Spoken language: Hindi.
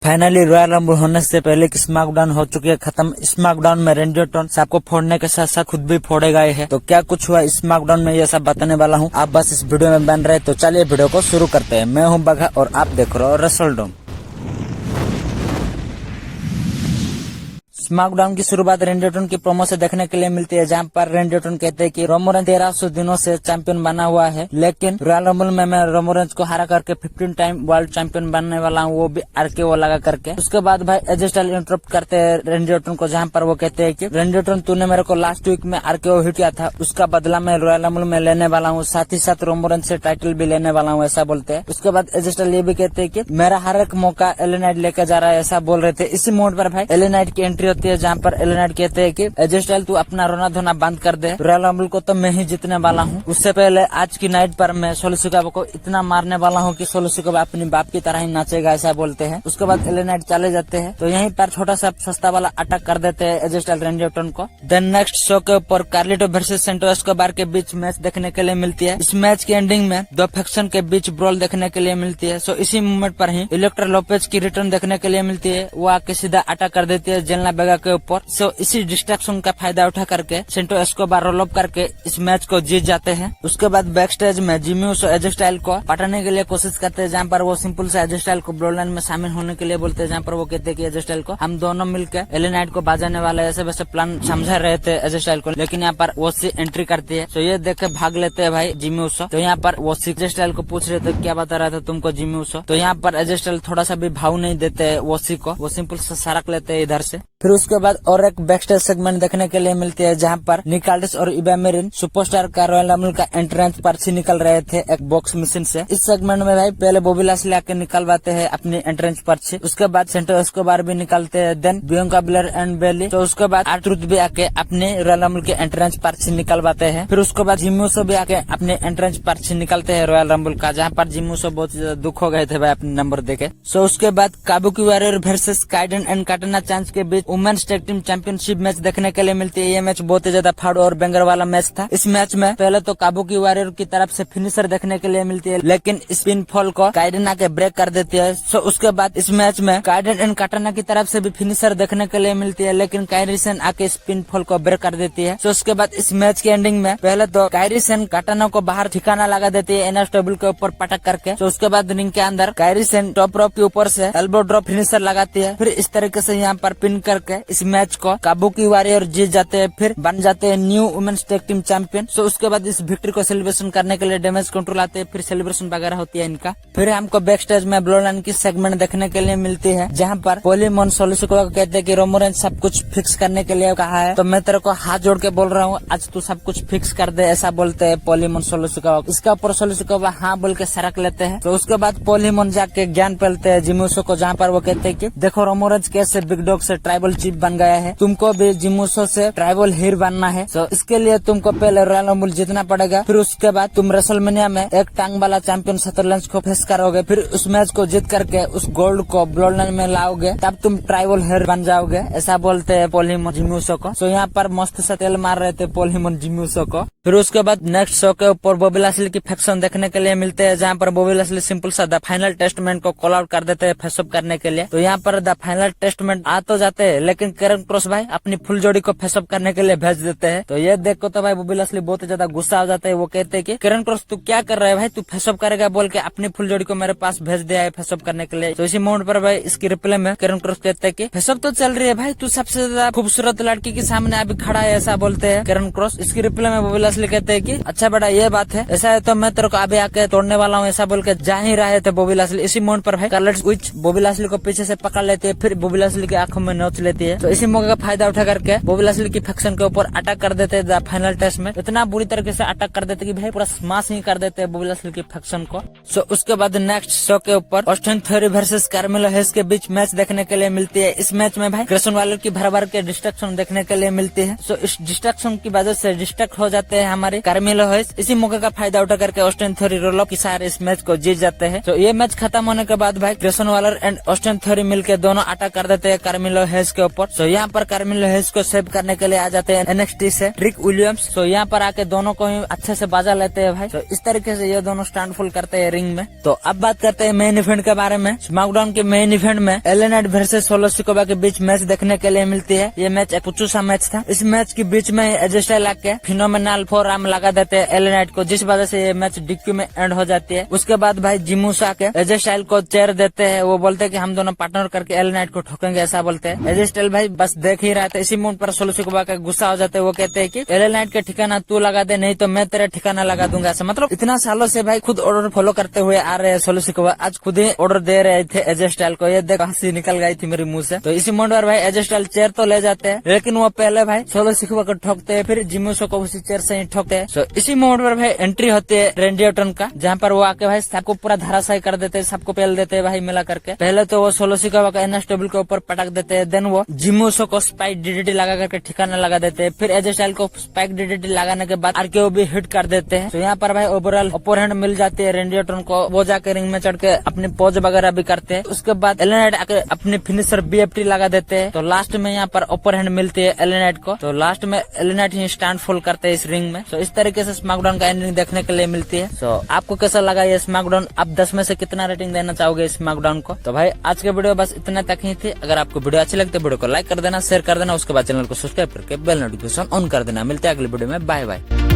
फाइनली रॉयल रंबल होने से पहले की स्मैकडाउन हो चुकी है खत्म। स्मैकडाउन में रेंडी ऑर्टन सबको फोड़ने के साथ साथ खुद भी फोड़े गए हैं। तो क्या कुछ हुआ स्मैकडाउन में ये सब बताने वाला हूँ। आप बस इस वीडियो में बन रहे। तो चलिए वीडियो को शुरू करते हैं। मैं हूँ बघा और आप देख रहे हो रेसलडोम। स्मैकडाउन की शुरुआत रेंडी ऑर्टन की प्रोमो से देखने के लिए मिलती है, जहां पर रेंडी ऑर्टन कहते हैं कि रोमन रेंस 1300 दिनों से चैंपियन बना हुआ है, लेकिन रॉयल रंबल में मैं रोमन रेंस को हरा करके 15 टाइम वर्ल्ड चैंपियन बनने वाला हूं, वो भी RKO लगा करके। उसके बाद भाई एजे स्टाइल्स इंटरप्ट करते हैं रेंडी ऑर्टन को, जहां पर वो कहते हैं कि रेंडी ऑर्टन तूने मेरे को लास्ट वीक में RKO हिट किया था, उसका बदला मैं रॉयल रंबल में लेने वाला हूँ, साथ ही साथ रोमन रेंस से टाइटल भी लेने वाला हूँ, ऐसा बोलते हैं। उसके बाद एजे स्टाइल्स ये भी कहते हैं कि मेरा हर एक मौका LA नाइट लेकर जा रहा है, ऐसा बोल रहे थे। इसी मोड पर भाई LA नाइट की एंट्री होती है, जहाँ पर LA नाइट कहते हैं कि एजे स्टाइल्स तू अपना रोना धोना बंद कर दे, रॉयल रंबल को तो मैं ही जीतने वाला हूँ। उससे पहले आज की नाइट पर मैं सोलो सिकावा को इतना मारने वाला हूँ कि सोलो सिकावा अपनी बाप की तरह ही नाचेगा, ऐसा बोलते हैं। उसके बाद LA नाइट चले जाते हैं, तो यहीं पर छोटा सा सस्ता वाला अटैक कर देते हैं एजे स्टाइल्स रेंडी ऑर्टन को। देन नेक्स्ट शो के ऊपर कार्लिटो वर्सेस सेंटो एस्कोबार के बीच मैच देखने के लिए मिलती है। इस मैच की एंडिंग में दो फैक्शन के बीच ब्रॉल देखने के लिए मिलती है। सो इसी मोमेंट पर ही इलेक्ट्रा लोपेज की रिटर्न देखने के लिए मिलती है। वो आके सीधा अटैक कर देती है जेलना बेगा के ऊपर। सो इसी डिस्ट्रैक्शन का फायदा उठा करके सेंटो एस्कोबार रोल अप करके इस मैच को जीत जाते हैं। उसके बाद बैक स्टेज में जिमी ऊसो एजे स्टाइल्स को पटाने के लिए कोशिश करते हैं, जहाँ पर वो सिंपल से एजे स्टाइल्स को ब्लड लाइन में शामिल होने के लिए बोलते हैं, जहाँ पर वो कहते हैं कि एजे स्टाइल्स को हम दोनों मिलकर LA नाइट को बाजाने वाले ऐसे वैसे प्लान समझा रहे थे एजे स्टाइल्स को, लेकिन यहाँ पर वो सी एंट्री करती है। तो ये देख के भाग लेते हैं भाई जिमी ऊसो। तो यहाँ पर वो एजे स्टाइल्स को पूछ रहे थे क्या बता रहा था तुमको जिमी ऊसो। तो यहाँ पर एजे स्टाइल्स थोड़ा सा भी भाव नहीं देते वोसी को, वो सिंपल से सड़क लेते हैं इधर से। फिर उसके बाद और एक बैक स्टेज सेगमेंट देखने के लिए मिलती है, जहाँ पर निक आल्डिस और इबा मेरिन सुपरस्टार का रॉयल रंबल का एंट्रेंस पर्ची निकल रहे थे एक बॉक्स मशीन से। इस सेगमेंट में भाई पहले बॉबी लास्ली आके निकलवाते हैं अपनी एंट्रेंस पर्ची, उसके बाद सेंटो एस्कोबार भी निकालते हैं, देन बियांका ब्लेयर एंड बेली। तो उसके बाद R-Truth भी आके अपने रॉयल रंबल के एंट्रेंस पर्ची निकलवाते हैं। फिर उसके बाद जिमी ऊसो भी आके अपने एंट्रेंस पर्ची निकालते हैं रॉयल रंबल का, जहाँ पर जिमी ऊसो बहुत दुख हो गए थे भाई अपने नंबर देके। सो उसके बाद Kabuki Warrior versus Kaiden and Katana Chance के बीच women's tag team championship match देखने के लिए मिलती है। ये मैच बहुत ही ज्यादा फाड़ो और बेंगर वाला मैच था। इस मैच में पहले तो काबुकी वॉरियर की तरफ से फिनिशर देखने के लिए मिलती है, लेकिन स्पिन फॉल को काइडेन आके ब्रेक कर देती है। सो उसके बाद इस मैच में काइडेन एंड काटाना की तरफ से भी फिनिशर देखने के लिए मिलती है, लेकिन काइरी सेन आके स्पिन फॉल को ब्रेक कर देती है। सो उसके बाद इस मैच की एंडिंग में पहले तो काइरी सेन काटाना को बाहर ठिकाना लगा देती है एनएस टेबल के ऊपर पटक करके। तो उसके बाद रिंग के अंदर काइरी सेन टॉप रोप के ऊपर से एल्बो ड्रॉप फिनिशर लगाती है। फिर इस तरीके से यहाँ पर पिन करके इस मैच को काबुकी वॉरियर जीत जाते हैं, फिर बन जाते हैं new women's tag team champion. So उसके बाद इस विक्ट्री को सेलिब्रेशन करने के लिए डैमेज कंट्रोल आते हैं, फिर सेलिब्रेशन वगैरह होती है इनका। फिर हमको बैक स्टेज में ब्लड लाइन की सेगमेंट देखने के लिए मिलती है, जहाँ पर पोलीमोन सोलो सिकावा को कहते हैं कि रोमन रेंस सब कुछ फिक्स करने के लिए कहा है, तो मैं तेरे को हाथ जोड़ के बोल रहा हूँ आज तू सब कुछ फिक्स कर दे, ऐसा बोलते हैं पोलीमोन सोलो सिकावा। इसका ऊपर सोलो सिकावा हाँ बोल के सड़क लेते हैं। तो उसके बाद पोलीमोन जाके ज्ञान फैलते हैं जिमी ऊसो को, जहाँ पर वो कहते हैं कि देखो रोमन रेंस कैसे बिग डॉग से ट्राइबल चीफ बन गया है, तुमको भी जिमी ऊसो से ट्राइबल हीर बनना है। तो इसके लिए तुमको पहले रॉयल रंबल जीतना पड़ेगा, फिर उसके बाद तुम रेसलमेनिया में एक टांग वाला चैंपियन सदरलैंड को फेस करोगे, फिर उस मैच को जीत करके उस गोल्ड को ब्लड लाइन में लाओगे, तब तुम ट्राइबल हेयर बन जाओगे, ऐसा बोलते हैं पोलीमोन जिमी ऊसो को। तो यहाँ पर मस्त से तेल मार रहे थे पोलीमोन जिमी ऊसो को। फिर उसके बाद नेक्स्ट शो के ऊपर बॉबी लास्ली की फैक्शन देखने के लिए मिलते हैं, जहाँ पर बॉबी लास्ली सिंपल सा द फाइनल टेस्टमेंट को कॉल आउट कर देते हैं फेसअप करने के लिए। तो यहाँ पर द फाइनल टेस्टमेंट आ तो जाते हैं, लेकिन कैरन क्रॉस भाई अपनी फुल जोड़ी को फेसअप करने के लिए भेज देते हैं। तो ये देख को तो भाई बॉबी लास्ली बहुत ज्यादा गुस्सा हो जाते हैं। वो कहते हैं कि कैरन क्रॉस तू क्या कर रहा है भाई, तू फेसअप करेगा बोल के अपनी फुल जोड़ी को मेरे पास भेज दिया है फेसअप करने के लिए। तो इसी मोड पर भाई इसकी रिप्लाई में कैरन क्रॉस कहते हैं कि फेसअप तो चल रही है भाई, तू सबसे ज्यादा खूबसूरत लड़की के सामने अभी खड़ा है, ऐसा बोलते हैं कैरन क्रॉस। इसकी रिप्लाई में बॉबी लास्ली कहते हैं कि अच्छा बेटा ये बात है, ऐसा है तो मैं तेरे को अभी आके तोड़ने वाला हूँ, ऐसा बोल के जा ही रहे थे बॉबी लास्ली। इसी मोड पर भाई कार्लेट विच बॉबी लास्ली को पीछे से पकड़ लेती है, फिर बॉबी लास्ली की आंखों में नोच लेती है। तो इसी मौके का फायदा उठा करके बॉबी लास्ली की फैक्शन के ऊपर अटैक कर देते हैं फाइनल टेस्ट में। इतना बुरी तरीके से अटैक कर देते कि भाई पूरा स्माश ही कर देते हैं बॉबी लास्ली की फैक्शन को। सो उसके बाद नेक्स्ट शो के ऊपर ऑस्टिन थ्योरी वर्सेस कार्मेलो हेस के बीच मैच देखने के लिए मिलती है। इस मैच में भाई ग्रेसन वालर की भर भर के डिस्ट्रैक्शन देखने के लिए मिलती है। सो इस डिस्ट्रैक्शन की वजह से डिस्ट्रैक्ट हो जाते हैं हमारे कार्मेलो हैस। इसी मौके का फायदा उठा करके ऑस्टिन थ्योरी रोल की सारे इस मैच को जीत जाते हैं। तो ये मैच खत्म होने के बाद भाई Grayson Walar and Austin theory मिलकर दोनों अटैक कर देते हैं कार्मेलो हैस के ऊपर। तो यहाँ पर कार्मेलो हैस को सेव करने के लिए आ जाते हैं NXT से ट्रिक विलियम्स। तो यहाँ पर आके दोनों को ही अच्छे से बाजा लेते हैं भाई। तो इस तरीके से ये दोनों स्टैंडफुल करते हैं रिंग में। तो अब बात करते हैं मेन इवेंट के बारे में। स्मैकडाउन के मेन इवेंट में LA night versus solo Sikoa के बीच मैच देखने के लिए मिलती है। ये मैच एक कुछ सा मैच था। इस मैच के बीच में एजे स्टाइल आके फिनोमेनल फोर आर्म लगा देते हैं LA नाइट को, जिस वजह से ये मैच DQ में एंड हो जाती है। उसके बाद भाई जिमूस आके एजे स्टाइल को चेयर देते हैं। वो बोलते हैं कि हम दोनों पार्टनर करके LA नाइट को ठोकेंगे, ऐसा बोलते हैं। एजे स्टाइल भाई बस देख ही रहा था। इसी मूड पर सोलो सिकोवा का गुस्सा हो जाते हैं। वो कहते हैं कि LA नाइट का ठिकाना तू लगा दे, नहीं तो मैं तेरा ठिकाना लगा दूंगा। ऐसा मतलब इतना सालों से भाई खुद ऑर्डर फॉलो करते हुए आ रहे हैं सोलो सिकोवा, आज खुद ही ऑर्डर दे रहे थे एजे स्टाइल को। ये देख हंसी निकल गई थी मेरे मुंह से। तो इसी मूड पर भाई एजे स्टाइल चेयर तो ले जाते हैं, लेकिन वो पहले भाई सोलो सिकोवा को ठोकते हैं, फिर जिमूसो को उसी चेयर से ही ठोकते हैं। तो इसी मूड पर भाई एंट्री होती है रैंडी ऑर्टन का, जहाँ पर वो आके भाई सबको पूरा धाराशायी कर देते हैं, सबको पेल देते हैं भाई मिला करके। पहले तो वो सोलो सिकोवा का NS टेबल के ऊपर पटक देते हैं, देन वो जिमूसो को स्पाइक DDT लगा करके ठिकाना लगा देते हैं। फिर एजे स्टाइल को स्पाइक DDT लगाने के बाद RKO भी हिट कर देते हैं। तो यहाँ पर भाई ओवरऑल अपर हैंड मिल जाती है रैंडी ऑर्टन को। वो जाकर रिंग में चढ़ के अपने पोज वगैरह भी करते हैं। उसके बाद LA नाइट आके अपने फिनिशर BFT लगा देते हैं। तो लास्ट में यहाँ पर अपर हैंड मिलती है LA नाइट को। तो लास्ट में LA नाइट ही स्टैंड फुल करते हैं इस रिंग में। तो इस तरीके से स्मैकडाउन का एंडिंग देखने के लिए मिलती है। तो आपको कैसा लगा ये स्मैकडाउन? आप 10 में से कितना रेटिंग देना चाहोगे स्मैकडाउन को? तो भाई आज के वीडियो बस इतना तक ही थी। अगर आपको वीडियो अच्छी लगती है वीडियो को लाइक कर देना, शेयर कर देना, उसके बाद चैनल को सब्सक्राइब करके बेल नोटिफिकेशन ऑन कर देना। मिलते हैं अगले वीडियो में, बाय बाय।